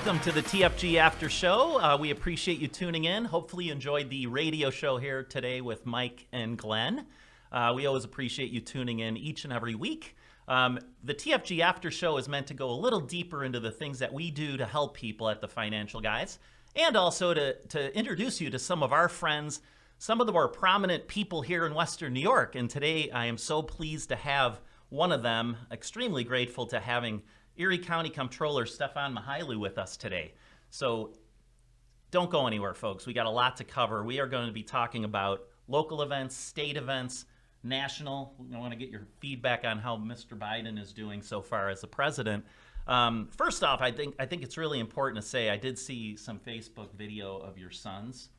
Welcome to the TFG Aftershow. We appreciate you tuning in. Hopefully you enjoyed the radio show here today with Mike and Glenn. We always appreciate you tuning in each and every week. The TFG Aftershow is meant to go a little deeper into the things that we do to help people at the Financial Guys, and also to introduce you to some of our friends, some of the more prominent people here in Western New York. And today I am so pleased to have one of them, extremely grateful to having Erie County comptroller Stefan Mychajliw with us today. So don't go anywhere, folks. We got a lot to cover. We are going to be talking about local events, state events, national. I want to get your feedback on how Mr. Biden is doing so far as the president. First off, I think it's really important to say I did see some Facebook video of your sons.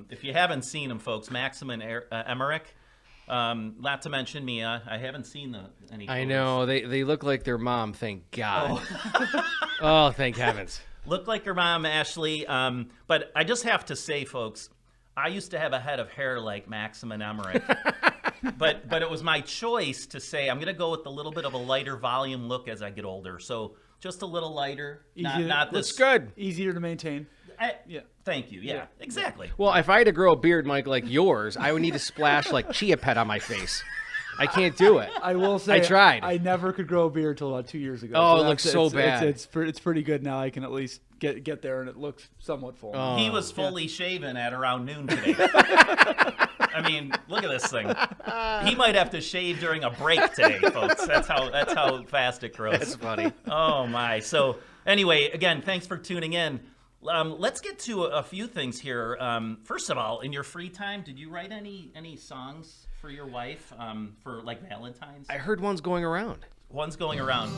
If you haven't seen them, folks, Maxim and Emmerich. Not to mention Mia. I haven't seen any photos. I know. They look like their mom, thank God. Oh, thank heavens. Look like your mom, Ashley. But I just have to say, folks, I used to have a head of hair like Maxim and Emmerich. but it was my choice to say I'm going to go with a little bit of a lighter volume look as I get older. So just a little lighter. Not this. Looks good. Easier to maintain. Yeah. Thank you. Yeah, exactly. Well, if I had to grow a beard, Mike, like yours, I would need to splash like Chia Pet on my face. I can't do it. I will say I tried. I never could grow a beard until about 2 years ago. Oh, it looks so bad. It's pretty good now. I can at least get there, and it looks somewhat full. He was fully shaven at around noon today. I mean, look at this thing. He might have to shave during a break today, folks. That's how fast it grows. That's funny. Oh my. So anyway, again, thanks for tuning in. Let's get to a few things here. First of all, in your free time, did you write any songs for your wife for like Valentine's? I heard one's going around. One's going around.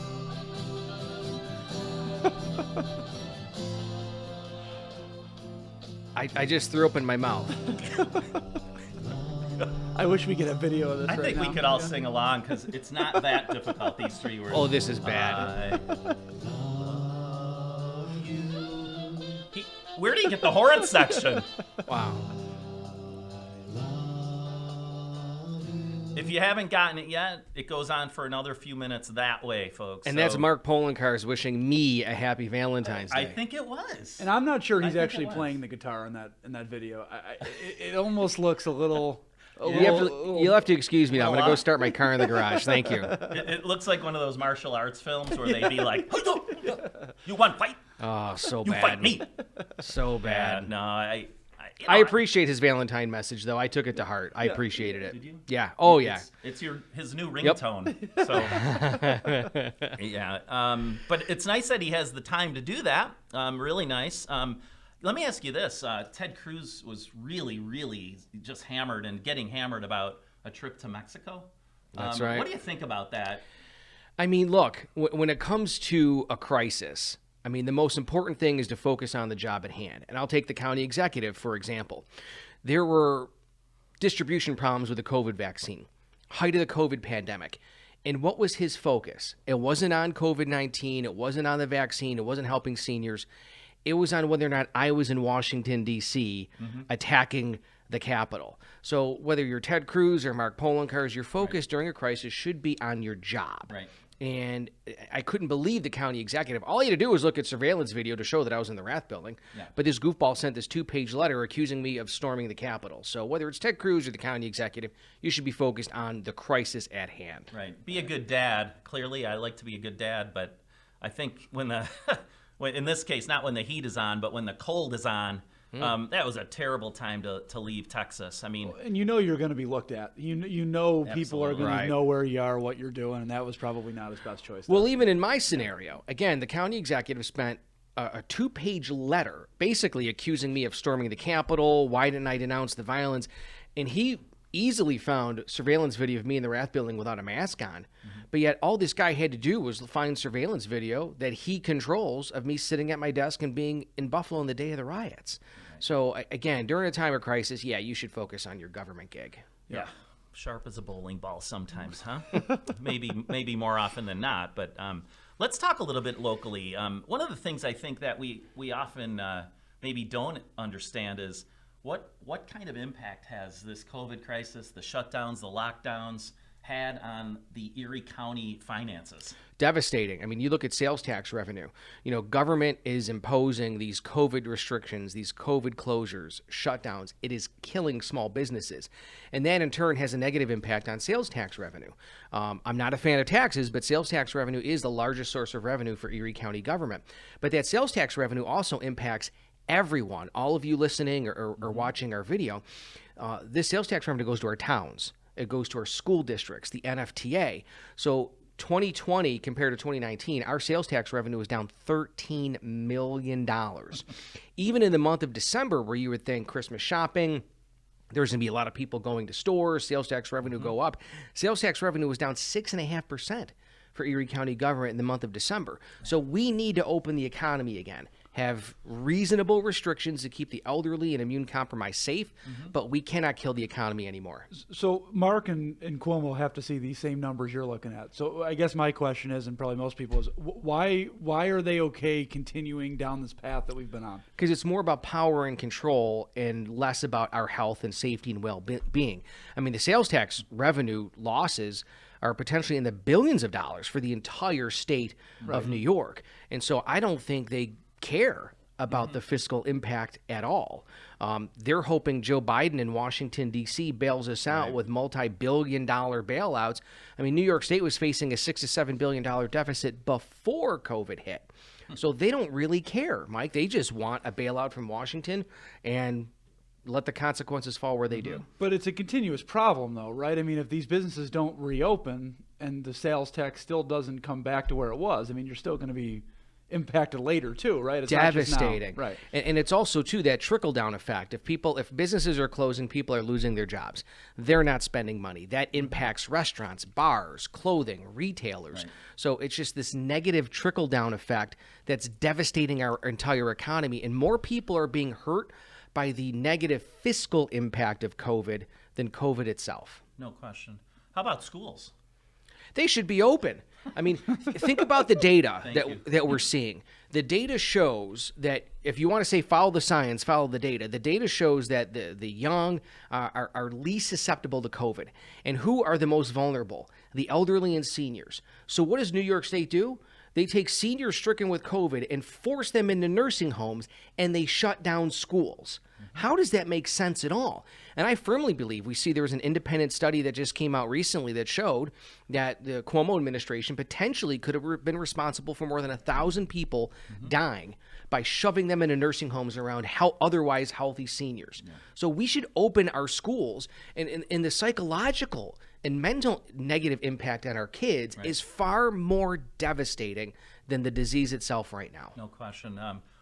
I just threw up in my mouth. I wish we could have video of this. I think we could all sing along because it's not that difficult. These 3 words. Oh, this is bad. Where do you get the horn section? Wow. If you haven't gotten it yet, it goes on for another few minutes that way, folks. And that's Mark Polenkar's wishing me a happy Valentine's Day. I think it was. And I'm not sure he's actually playing the guitar in that video. It almost looks a little. You'll have to excuse me now. I'm going to go start my car in the garage. Thank you. It looks like one of those martial arts films where they'd be like, you want fight? Oh, so you bad. Fight me. So bad. Yeah, no, I appreciate his Valentine message, though. I took it to heart. I appreciated it. Did you? Yeah. Oh, yeah. It's his new ringtone. Yep. So, yeah. But it's nice that he has the time to do that. Really nice. Let me ask you this. Ted Cruz was really, really just hammered and getting hammered about a trip to Mexico. That's right. What do you think about that? I mean, look, when it comes to a crisis, I mean, the most important thing is to focus on the job at hand. And I'll take the county executive, for example. There were distribution problems with the COVID vaccine, height of the COVID pandemic. And what was his focus? It wasn't on COVID-19. It wasn't on the vaccine. It wasn't helping seniors. It was on whether or not I was in Washington, D.C., attacking the Capitol. So whether you're Ted Cruz or Mark Polenkar, your focus during a crisis should be on your job. Right. And I couldn't believe the county executive. All he had to do was look at surveillance video to show that I was in the Rath building. Yeah. But this goofball sent this 2-page letter accusing me of storming the Capitol. So whether it's Ted Cruz or the county executive, you should be focused on the crisis at hand. Right. Be a good dad. Clearly, I like to be a good dad, but I think when the, in this case, not when the heat is on, but when the cold is on, that was a terrible time to leave Texas. I mean, and you're going to be looked at. You know, people are going to know where you are, what you're doing, and that was probably not his best choice. Well, even in my scenario, again, the county executive spent a 2-page letter basically accusing me of storming the Capitol. Why didn't I denounce the violence? And he easily found surveillance video of me in the Rath building without a mask on. But yet all this guy had to do was find surveillance video that he controls of me sitting at my desk and being in Buffalo on the day of the riots. So, again, during a time of crisis, yeah, you should focus on your government gig. Yeah. Sharp as a bowling ball sometimes, huh? maybe more often than not. But let's talk a little bit locally. One of the things I think that we often maybe don't understand is what kind of impact has this COVID crisis, the shutdowns, the lockdowns, had on the Erie County finances? Devastating. I mean, you look at sales tax revenue. Government is imposing these COVID restrictions, these COVID closures, shutdowns. It is killing small businesses. And that in turn has a negative impact on sales tax revenue. I'm not a fan of taxes, but sales tax revenue is the largest source of revenue for Erie County government. But that sales tax revenue also impacts everyone, all of you listening or watching our video. This sales tax revenue goes to our towns. It goes to our school districts, the NFTA. So 2020 compared to 2019, our sales tax revenue was down $13 million. Even in the month of December, where you would think Christmas shopping, there's going to be a lot of people going to stores, sales tax revenue go up. Sales tax revenue was down 6.5% for Erie County government in the month of December. So we need to open the economy again, have reasonable restrictions to keep the elderly and immune-compromised safe, but we cannot kill the economy anymore. So Mark and Cuomo have to see these same numbers you're looking at. So I guess my question is, and probably most people is, why are they okay continuing down this path that we've been on? Because it's more about power and control and less about our health and safety and well-being. I mean, the sales tax revenue losses are potentially in the billions of dollars for the entire state of New York. And so I don't think they care about the fiscal impact at all. They're hoping Joe Biden in Washington, D.C. bails us out with multi-billion-dollar bailouts. I mean, New York State was facing a $6 to $7 billion deficit before COVID hit. So they don't really care, Mike. They just want a bailout from Washington and let the consequences fall where they do. But it's a continuous problem, though, right? I mean, if these businesses don't reopen and the sales tax still doesn't come back to where it was, I mean, you're still going to be impacted later too, right? It's devastating. Not just now. Right. And it's also too that trickle down effect. If businesses are closing, people are losing their jobs. They're not spending money. That impacts restaurants, bars, clothing, retailers. Right. So it's just this negative trickle down effect that's devastating our entire economy, and more people are being hurt by the negative fiscal impact of COVID than COVID itself. No question. How about schools? They should be open. I mean, think about the data that we're seeing. The data shows that if you want to say follow the science, follow the data. The data shows that the young are least susceptible to COVID. And who are the most vulnerable? The elderly and seniors. So what does New York State do? They take seniors stricken with COVID and force them into nursing homes, and they shut down schools. How does that make sense at all? And I firmly believe there was an independent study that just came out recently that showed that the Cuomo administration potentially could have been responsible for more than 1,000 people dying by shoving them into nursing homes around otherwise healthy seniors. Yeah. So we should open our schools, and the psychological and mental negative impact on our kids is far more devastating than the disease itself right now. No question.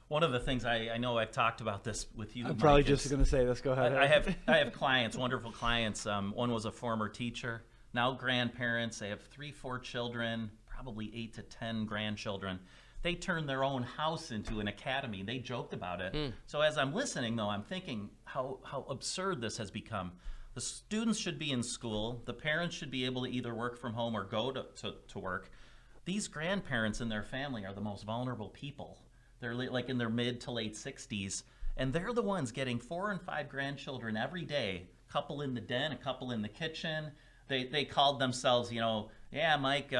One of the things I know I've talked about this with you. I'm probably just going to say this. Go ahead. I have clients, wonderful clients. One was a former teacher, now grandparents. They have 3-4 children, probably 8 to 10 grandchildren. They turned their own house into an academy. They joked about it. So as I'm listening, though, I'm thinking how absurd this has become. The students should be in school. The parents should be able to either work from home or go to work. These grandparents and their family are the most vulnerable people. They're like in their mid to late 60s, and they're the ones getting 4 and 5 grandchildren every day. A couple in the den, a couple in the kitchen. They called themselves, Mike,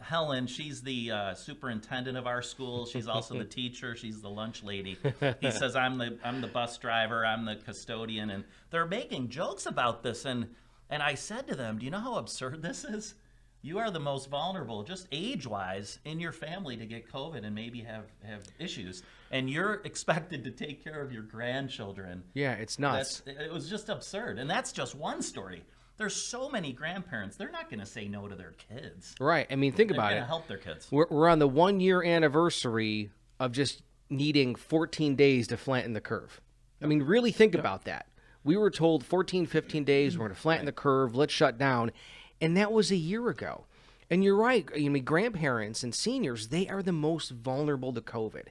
Helen, she's the superintendent of our school. She's also the teacher. She's the lunch lady. He says, I'm the bus driver. I'm the custodian. And they're making jokes about this. And I said to them, do you know how absurd this is? You are the most vulnerable, just age-wise, in your family to get COVID and maybe have issues. And you're expected to take care of your grandchildren. Yeah, it's nuts. It was just absurd. And that's just one story. There's so many grandparents. They're not going to say no to their kids. Right. I mean, think about it. They're going to help their kids. We're on the 1-year anniversary of just needing 14 days to flatten the curve. I mean, really think about that. We were told 14, 15 days, we're going to flatten the curve, let's shut down. And that was a year ago. And you're right. I mean, grandparents and seniors, they are the most vulnerable to COVID.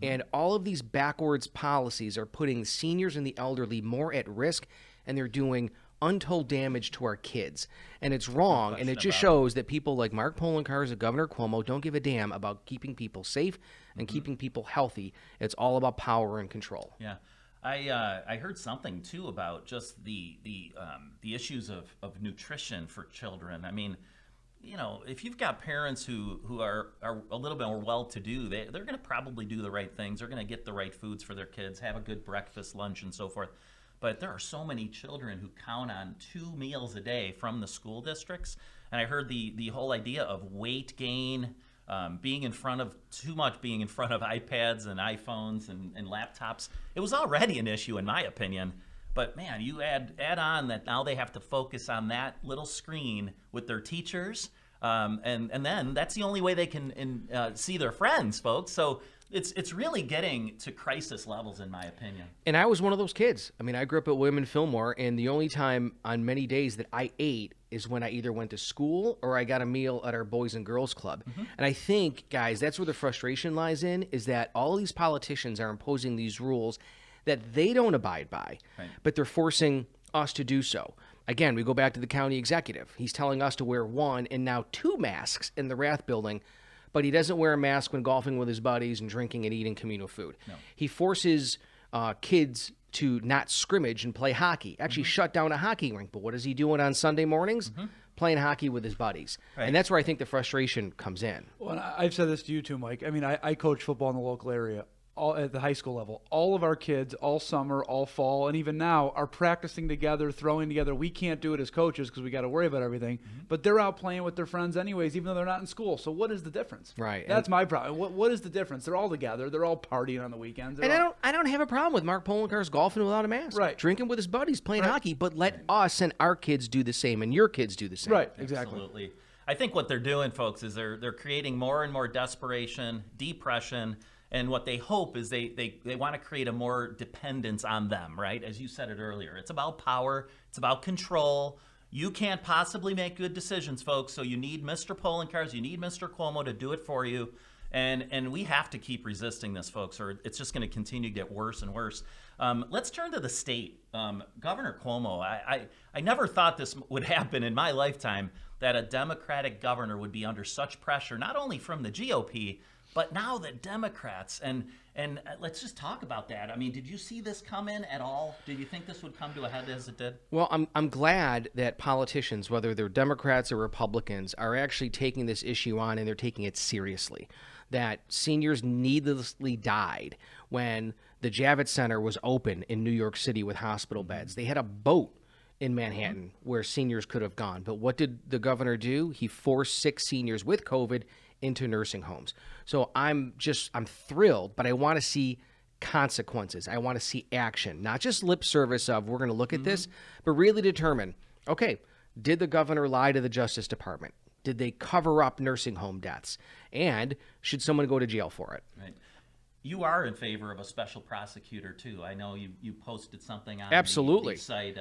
And all of these backwards policies are putting seniors and the elderly more at risk, and they're doing untold damage to our kids. And it's wrong, and it just shows that people like Mark Poloncarz and Governor Cuomo don't give a damn about keeping people safe and keeping people healthy. It's all about power and control. Yeah. I heard something too about just the issues of nutrition for children. I mean, if you've got parents who are a little bit more well-to-do, they're going to probably do the right things. They're going to get the right foods for their kids, have a good breakfast, lunch, and so forth. But there are so many children who count on 2 meals a day from the school districts. And I heard the whole idea of weight gain, being in front of iPads and iPhones and laptops. It was already an issue, in my opinion. But man, you add on that now they have to focus on that little screen with their teachers, and then that's the only way they can see their friends, folks. So it's really getting to crisis levels, in my opinion. And I was one of those kids. I mean, I grew up at William and Fillmore, and the only time on many days that I ate is when I either went to school or I got a meal at our Boys and Girls Club. And I think, guys, that's where the frustration lies in, is that all these politicians are imposing these rules that they don't abide by, right, but they're forcing us to do so. Again, we go back to the county executive. He's telling us to wear 1 and now 2 masks in the Rath building, but he doesn't wear a mask when golfing with his buddies and drinking and eating communal food. No. He forces kids to not scrimmage and play hockey, actually shut down a hockey rink. But what is he doing on Sunday mornings? Playing hockey with his buddies. Right. And that's where I think the frustration comes in. Well, I've said this to you too, Mike. I mean, I coach football in the local area. At the high school level, all of our kids, all summer, all fall, and even now are practicing together, throwing together. We can't do it as coaches because we got to worry about everything, but they're out playing with their friends anyways, even though they're not in school. So what is the difference? Right. That's my problem. What is the difference? They're all together. They're all partying on the weekends. And I don't have a problem with Mark Poloncarz golfing without a mask, right, drinking with his buddies, playing hockey, but let us and our kids do the same, and your kids do the same. Right. Exactly. Absolutely. I think what they're doing, folks, is they're creating more and more desperation, depression. And what they hope is they want to create a more dependence on them, right? As you said it earlier, it's about power, it's about control. You can't possibly make good decisions, folks, so you need Mr. Poloncarz, you need Mr. Cuomo to do it for you. And we have to keep resisting this, folks, or it's just going to continue to get worse and worse. Let's turn to the state. Governor Cuomo, I never thought this would happen in my lifetime, that a Democratic governor would be under such pressure, not only from the GOP, but now the Democrats, and let's just talk about that. I mean, did you see this come in at all? Did you think this would come to a head as it did? Well, I'm glad that politicians, whether they're Democrats or Republicans, are actually taking this issue on, and they're taking it seriously. That seniors needlessly died when the Javits Center was open in New York City with hospital beds. They had a boat in Manhattan where seniors could have gone. But what did the governor do? He forced 6 seniors with COVID into nursing homes. So I'm thrilled, but I want to see consequences. I want to see action, not just lip service of we're going to look at this, but really determine, okay, did the governor lie to the Justice Department? Did they cover up nursing home deaths? And should someone go to jail for it? Right. You are in favor of a special prosecutor, too. I know you posted something on Absolutely. the site.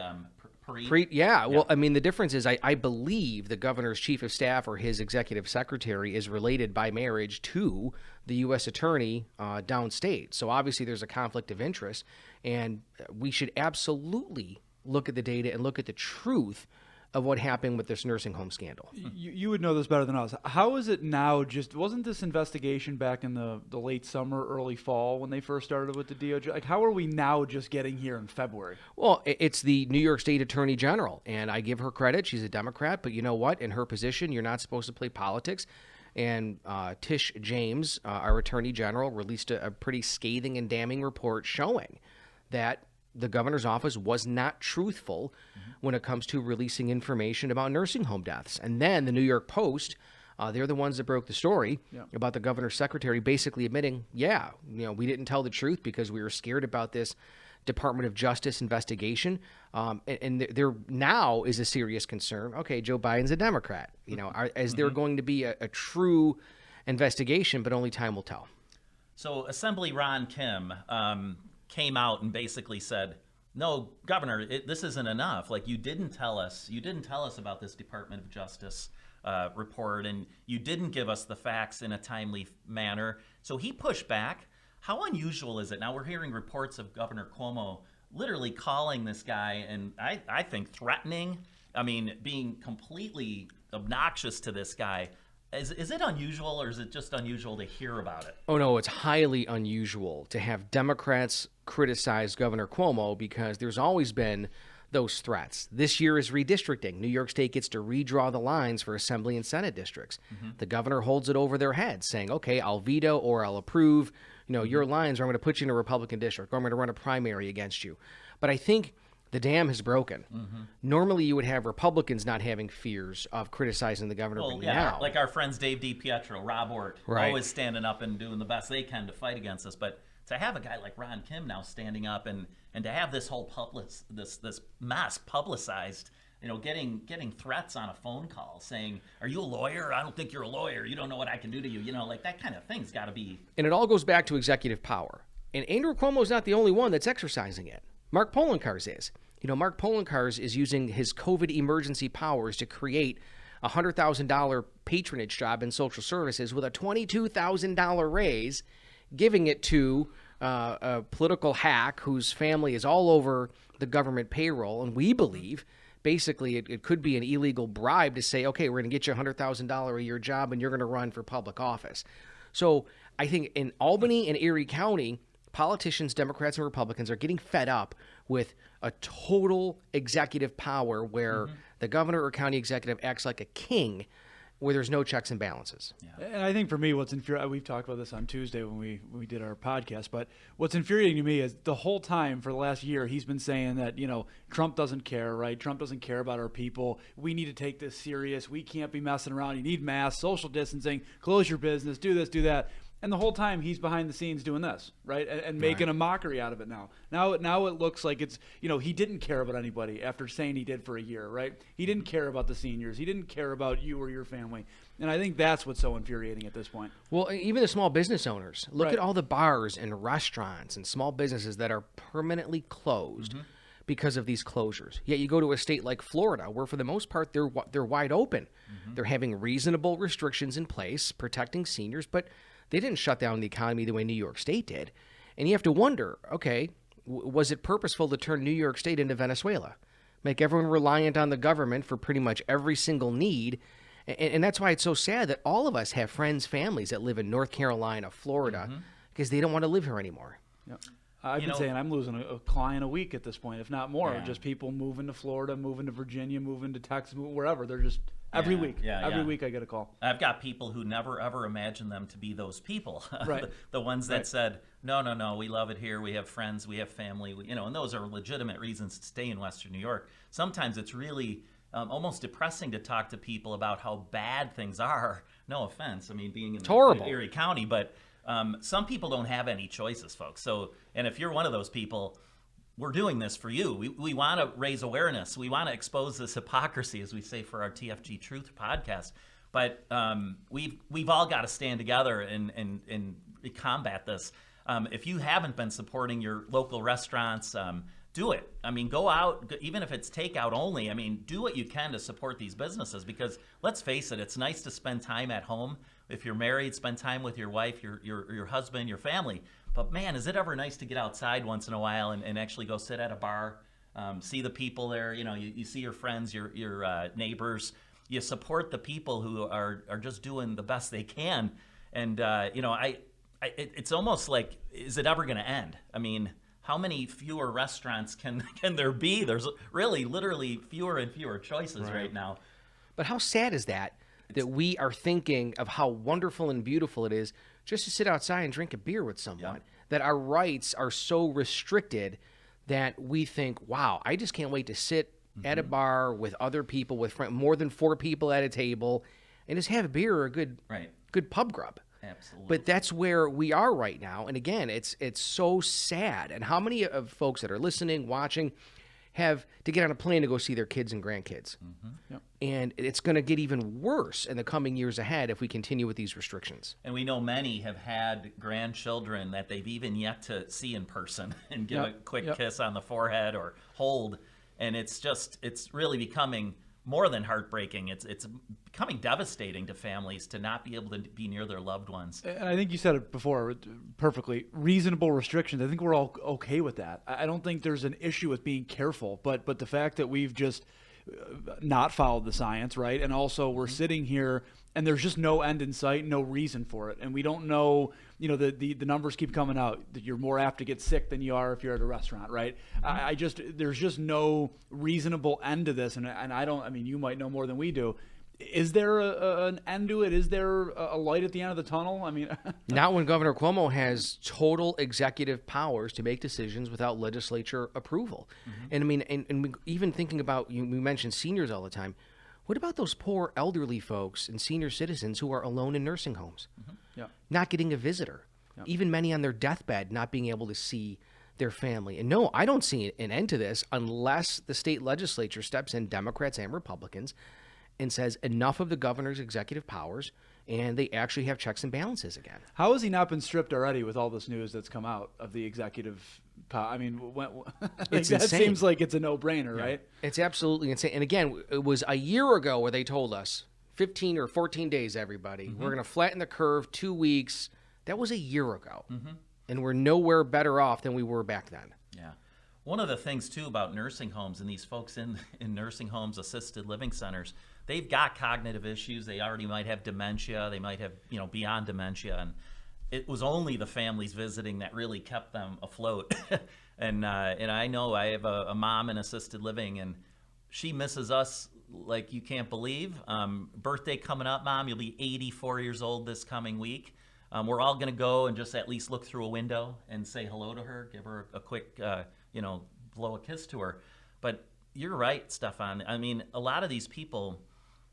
Well, I mean, the difference is I believe the governor's chief of staff or his executive secretary is related by marriage to the U.S. attorney downstate. So obviously there's a conflict of interest, and we should absolutely look at the data and look at the truth of what happened with this nursing home scandal. You would know this better than us. How is it now? Wasn't this investigation back in the late summer, early fall when they first started with the DOJ? Like, how are we now just getting here in February? Well, it's the New York State Attorney General, and I give her credit. She's a Democrat, but you know what? In her position, you're not supposed to play politics. And Tish James, our Attorney General, released a pretty scathing and damning report showing that the governor's office was not truthful when it comes to releasing information about nursing home deaths. And then the New York Post, they're the ones that broke the story about the governor's secretary basically admitting, we didn't tell the truth because we were scared about this Department of Justice investigation. And there now is a serious concern. Okay, Joe Biden's a Democrat. Is there going to be a true investigation, but only time will tell. So Assembly Ron Kim came out and basically said, no, Governor, this isn't enough. Like, you didn't tell us about this Department of Justice report, and you didn't give us the facts in a timely manner. So he pushed back. How unusual is it? Now we're hearing reports of Governor Cuomo literally calling this guy, and I think threatening, being completely obnoxious to this guy. Is it unusual, or is it just unusual to hear about it? Oh, no, it's highly unusual to have Democrats criticize Governor Cuomo because there's always been those threats. This year is redistricting. New York State gets to redraw the lines for Assembly and Senate districts. The governor holds it over their heads, saying, okay, I'll veto or I'll approve, your lines, or I'm going to put you in a Republican district, or I'm going to run a primary against you. But I think the dam has broken. Normally, you would have Republicans not having fears of criticizing the governor. Well, but yeah, now, like our friends Dave DiPietro, Rob Ort, Right. always standing up and doing the best they can to fight against us. But to have a guy like Ron Kim now standing up and to have this whole this mess publicized, getting threats on a phone call saying, "Are you a lawyer? I don't think you're a lawyer. You don't know what I can do to you." Like that kind of thing's got to be. And it all goes back to executive power. And Andrew Cuomo's not the only one that's exercising it. Mark Poloncarz is. Mark Poloncarz is using his COVID emergency powers to create a $100,000 patronage job in social services with a $22,000 raise, giving it to a political hack whose family is all over the government payroll. And we believe, basically, it could be an illegal bribe to say, okay, we're going to get you a $100,000 a year job and you're going to run for public office. So I think in Albany and Erie County, politicians, Democrats and Republicans, are getting fed up with a total executive power where the governor or county executive acts like a king, where there's no checks and balances. Yeah. And I think for me, what's infuriating, we've talked about this on Tuesday when we did our podcast, but what's infuriating to me is the whole time for the last year, he's been saying that, Trump doesn't care, right? Trump doesn't care about our people. We need to take this serious. We can't be messing around. You need masks, social distancing, close your business, do this, do that. And the whole time he's behind the scenes doing this, right? And making a mockery out of it now. Now it looks like it's, he didn't care about anybody after saying he did for a year, right? He didn't care about the seniors. He didn't care about you or your family. And I think that's what's so infuriating at this point. Well, even the small business owners. Look Right. at all the bars and restaurants and small businesses that are permanently closed because of these closures. Yet you go to a state like Florida, where for the most part they're wide open. They're having reasonable restrictions in place, protecting seniors, but they didn't shut down the economy the way New York State did. And you have to wonder, okay, was it purposeful to turn New York State into Venezuela? Make everyone reliant on the government for pretty much every single need. And that's why it's so sad that all of us have friends, families that live in North Carolina, Florida, because they don't want to live here anymore. Yep. I've been saying I'm losing a client a week at this point, if not more. Yeah. Just people moving to Florida, moving to Virginia, moving to Texas, wherever. They're just every week. Every week I get a call. I've got people who never ever imagined them to be those people. Right. the ones that said, no, we love it here. We have friends, we have family, and those are legitimate reasons to stay in Western New York. Sometimes it's really almost depressing to talk to people about how bad things are. No offense. I mean, being in Erie County, but some people don't have any choices, folks. So, and if you're one of those people, we're doing this for you. We want to raise awareness. We want to expose this hypocrisy, as we say for our TFG Truth podcast. But we've all got to stand together and combat this. If you haven't been supporting your local restaurants, do it. I mean, go out, even if it's takeout only. I mean, do what you can to support these businesses, because let's face it, it's nice to spend time at home. If you're married, spend time with your wife, your husband, your family. But man, is it ever nice to get outside once in a while and actually go sit at a bar, see the people there. You see your friends, your neighbors. You support the people who are just doing the best they can. And it's almost like, is it ever going to end? I mean, how many fewer restaurants can there be? There's really literally fewer and fewer choices right now. But how sad is that we are thinking of how wonderful and beautiful it is just to sit outside and drink a beer with someone, that our rights are so restricted that we think, wow, I just can't wait to sit at a bar with other people, with more than 4 people at a table, and just have a beer or a good pub grub. Absolutely. But that's where we are right now. And again, it's so sad. And how many of folks that are listening, watching, have to get on a plane to go see their kids and grandkids? Yep. And it's going to get even worse in the coming years ahead if we continue with these restrictions. And we know many have had grandchildren that they've even yet to see in person and give a quick kiss on the forehead or hold. And it's really becoming more than heartbreaking. It's becoming devastating to families to not be able to be near their loved ones. And I think you said it before perfectly. Reasonable restrictions. I think we're all okay with that. I don't think there's an issue with being careful, but the fact that we've just not followed the science, right? And also we're sitting here and there's just no end in sight, no reason for it. And we don't know, the numbers keep coming out that you're more apt to get sick than you are if you're at a restaurant, right? There's just no reasonable end to this. And you might know more than we do. Is there an end to it? Is there a light at the end of the tunnel? I mean, not when Governor Cuomo has total executive powers to make decisions without legislature approval. And and even thinking about, we mentioned seniors all the time. What about those poor elderly folks and senior citizens who are alone in nursing homes, not getting a visitor, even many on their deathbed not being able to see their family? And no, I don't see an end to this unless the state legislature steps in, Democrats and Republicans, and says enough of the governor's executive powers, and they actually have checks and balances again. How has he not been stripped already with all this news that's come out of the executive power? I mean, it's that insane. Seems like it's a no-brainer, right? It's absolutely insane. And again, it was a year ago where they told us 15 or 14 days, everybody. We're going to flatten the curve, 2 weeks. That was a year ago. And we're nowhere better off than we were back then. Yeah. One of the things, too, about nursing homes and these folks in nursing homes, assisted living centers, they've got cognitive issues. They already might have dementia. They might have, beyond dementia. And it was only the families visiting that really kept them afloat. And I know I have a mom in assisted living, and she misses us like you can't believe. Birthday coming up, Mom. You'll be 84 years old this coming week. We're all going to go and just at least look through a window and say hello to her, give her a quick, blow a kiss to her. But you're right, Stefan. I mean, a lot of these people,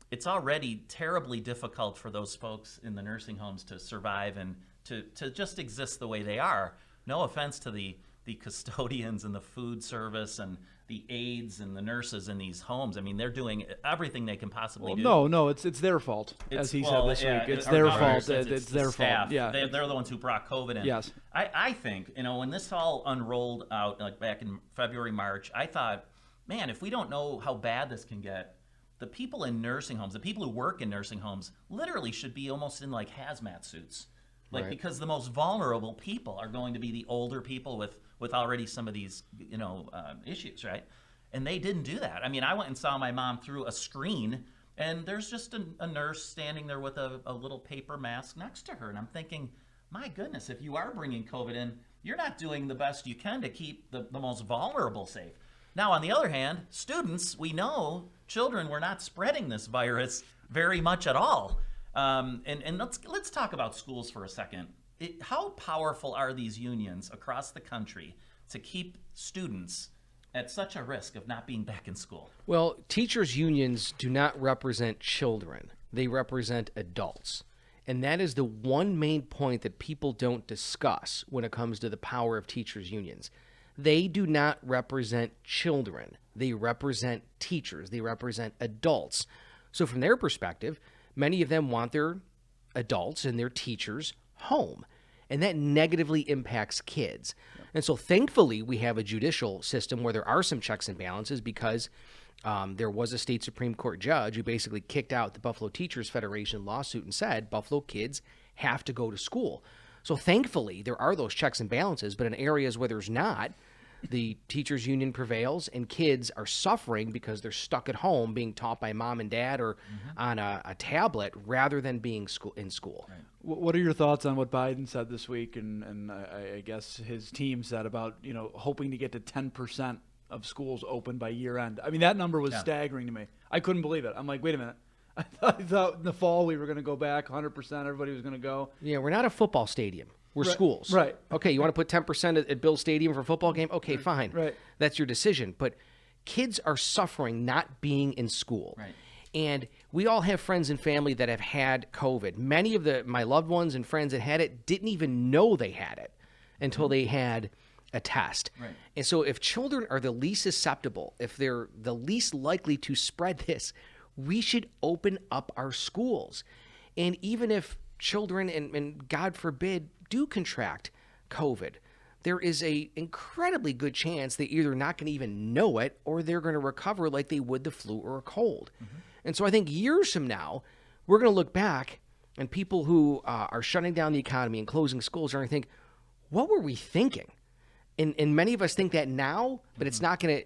it's already terribly difficult for those folks in the nursing homes to survive and to just exist the way they are. No offense to the custodians and the food service and the aides and the nurses in these homes. I mean, they're doing everything they can possibly do. No, it's their fault, as he said this week. It's their fault. It's their fault. Yeah, they're the ones who brought COVID in. Yes. I think, when this all unrolled out, like back in February, March, I thought, man, if we don't know how bad this can get, the people in nursing homes, the people who work in nursing homes, literally should be almost in like hazmat suits. Like, because the most vulnerable people are going to be the older people with already some of these, issues, right? And they didn't do that. I mean, I went and saw my mom through a screen, and there's just a nurse standing there with a little paper mask next to her. And I'm thinking, my goodness, if you are bringing COVID in, you're not doing the best you can to keep the most vulnerable safe. Now, on the other hand, students, we know children were not spreading this virus very much at all. And let's talk about schools for a second. How powerful are these unions across the country to keep students at such a risk of not being back in school? Well, teachers' unions do not represent children. They represent adults. And that is the one main point that people don't discuss when it comes to the power of teachers' unions. They do not represent children. They represent teachers. They represent adults. So from their perspective, many of them want their adults and their teachers home, and that negatively impacts kids. And so thankfully, we have a judicial system where there are some checks and balances because there was a state Supreme Court judge who basically kicked out the Buffalo Teachers Federation lawsuit and said Buffalo kids have to go to school. So thankfully, there are those checks and balances, but in areas where there's not, the teachers union prevails and kids are suffering because they're stuck at home being taught by mom and dad or on a tablet rather than being in school. Right. What are your thoughts on what Biden said this week and I guess his team said about, hoping to get to 10% of schools open by year end? I mean, that number was staggering to me. I couldn't believe it. I'm like, wait a minute. I thought in the fall we were going to go back 100%. Everybody was going to go. Yeah, we're not a football stadium. We're schools. Right. Okay, you want to put 10% at Bill Stadium for a football game? Okay, fine. Right. That's your decision. But kids are suffering not being in school. Right. And we all have friends and family that have had COVID. Many of my loved ones and friends that had it didn't even know they had it until they had a test. Right. And so if children are the least susceptible, if they're the least likely to spread this, we should open up our schools. And even if children, and God forbid, do contract COVID, there is a incredibly good chance they're either not going to even know it or they're going to recover like they would the flu or a cold. And so I think years from now, we're going to look back and people who are shutting down the economy and closing schools are going to think, what were we thinking? And many of us think that now, but it's not going to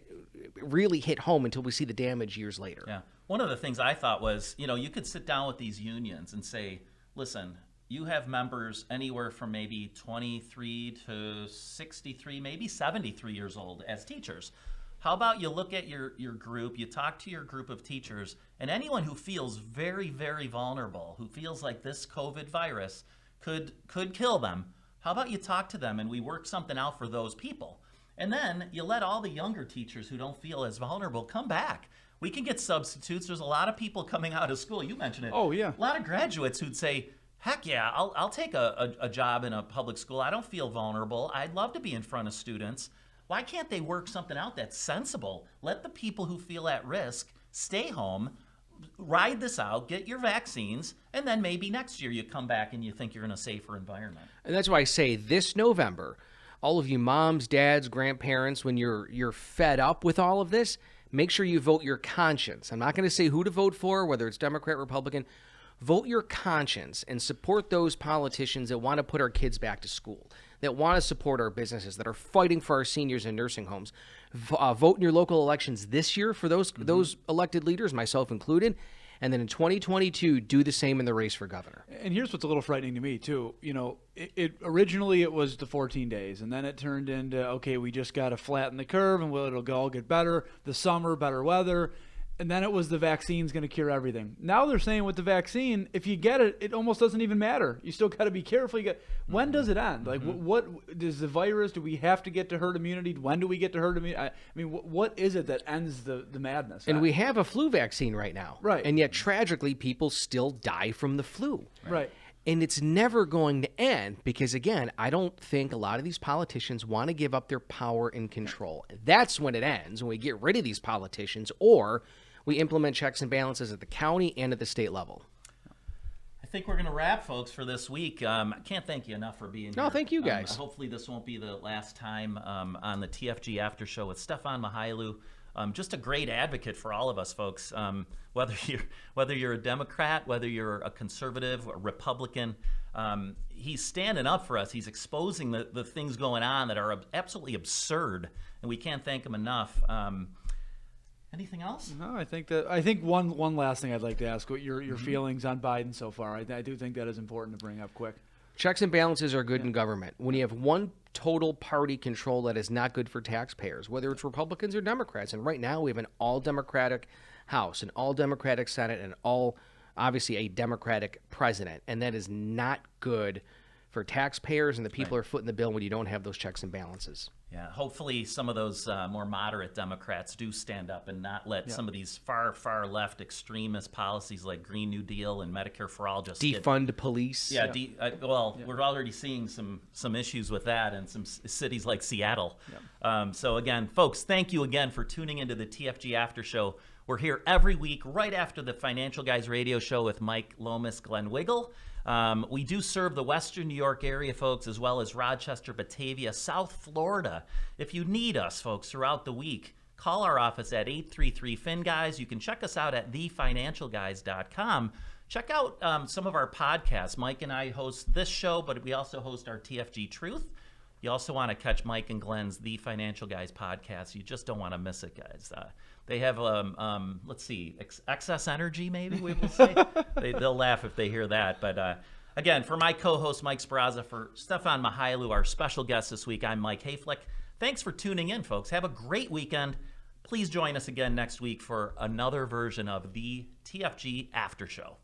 really hit home until we see the damage years later. Yeah. One of the things I thought was, you could sit down with these unions and say, listen, you have members anywhere from maybe 23 to 63, maybe 73 years old as teachers. How about you look at your group, you talk to your group of teachers, and anyone who feels very, very vulnerable, who feels like this COVID virus could kill them, how about you talk to them and we work something out for those people? And then you let all the younger teachers who don't feel as vulnerable come back. We can get substitutes. There's a lot of people coming out of school. You mentioned it. Oh, yeah. A lot of graduates who'd say, heck yeah, I'll take a job in a public school. I don't feel vulnerable. I'd love to be in front of students. Why can't they work something out that's sensible? Let the people who feel at risk stay home, ride this out, get your vaccines, and then maybe next year you come back and you think you're in a safer environment. And that's why I say this November, all of you moms, dads, grandparents, when you're fed up with all of this, make sure you vote your conscience. I'm not going to say who to vote for, whether it's Democrat, Republican. Vote your conscience and support those politicians that want to put our kids back to school, that want to support our businesses, that are fighting for our seniors in nursing homes. Vote in your local elections this year for those elected leaders, myself included. And then in 2022, do the same in the race for governor. And here's what's a little frightening to me, too. Originally it was the 14 days, and then it turned into, okay, we just got to flatten the curve, and it'll all get better. The summer, better weather. And then it was the vaccine's going to cure everything. Now they're saying with the vaccine, if you get it, it almost doesn't even matter. You still got to be careful. When does it end? Like, what does the virus? Do we have to get to herd immunity? When do we get to herd immunity? I mean, what is it that ends the madness? And we have a flu vaccine right now. Right. And yet, tragically, people still die from the flu. Right. And it's never going to end because, again, I don't think a lot of these politicians want to give up their power and control. That's when it ends, when we get rid of these politicians or we implement checks and balances at the county and at the state level. I think we're going to wrap, folks, for this week. I can't thank you enough for being here. No, thank you, guys. Hopefully this won't be the last time on the TFG Aftershow with Stefan Mychajliw. Just a great advocate for all of us, folks. Whether you're a Democrat, whether you're a conservative, a Republican, he's standing up for us. He's exposing the things going on that are absolutely absurd, and we can't thank him enough. Anything else? No, I think one last thing I'd like to ask: what your feelings on Biden so far? I do think that is important to bring up quick. Checks and balances are good in government. When you have one total party control, that is not good for taxpayers, whether it's Republicans or Democrats. And right now we have an all-Democratic House, an all-Democratic Senate, and obviously a Democratic president. And that is not good for taxpayers and the people who are footing the bill when you don't have those checks and balances. Yeah, hopefully some of those more moderate Democrats do stand up and not let some of these far, far left extremist policies like Green New Deal and Medicare for All just defund police. Yeah, we're already seeing some issues with that in some cities like Seattle. So again, folks, thank you again for tuning into the TFG Aftershow. We're here every week right after the Financial Guys radio show with Mike Lomas, Glenn Wiggle. We do serve the Western New York area, folks, as well as Rochester, Batavia, South Florida. If you need us, folks, throughout the week, call our office at 833-FIN-GUYS. You can check us out at thefinancialguys.com. Check out some of our podcasts. Mike and I host this show, but we also host our TFG Truth. You also want to catch Mike and Glenn's The Financial Guys podcast. You just don't want to miss it, guys. They have, let's see, excess energy, maybe we will say. They'll laugh if they hear that. But again, for my co-host, Mike Sperrazza, for Stefan Mychajliw, our special guest this week, I'm Mike Hoeflich. Thanks for tuning in, folks. Have a great weekend. Please join us again next week for another version of the TFG Aftershow.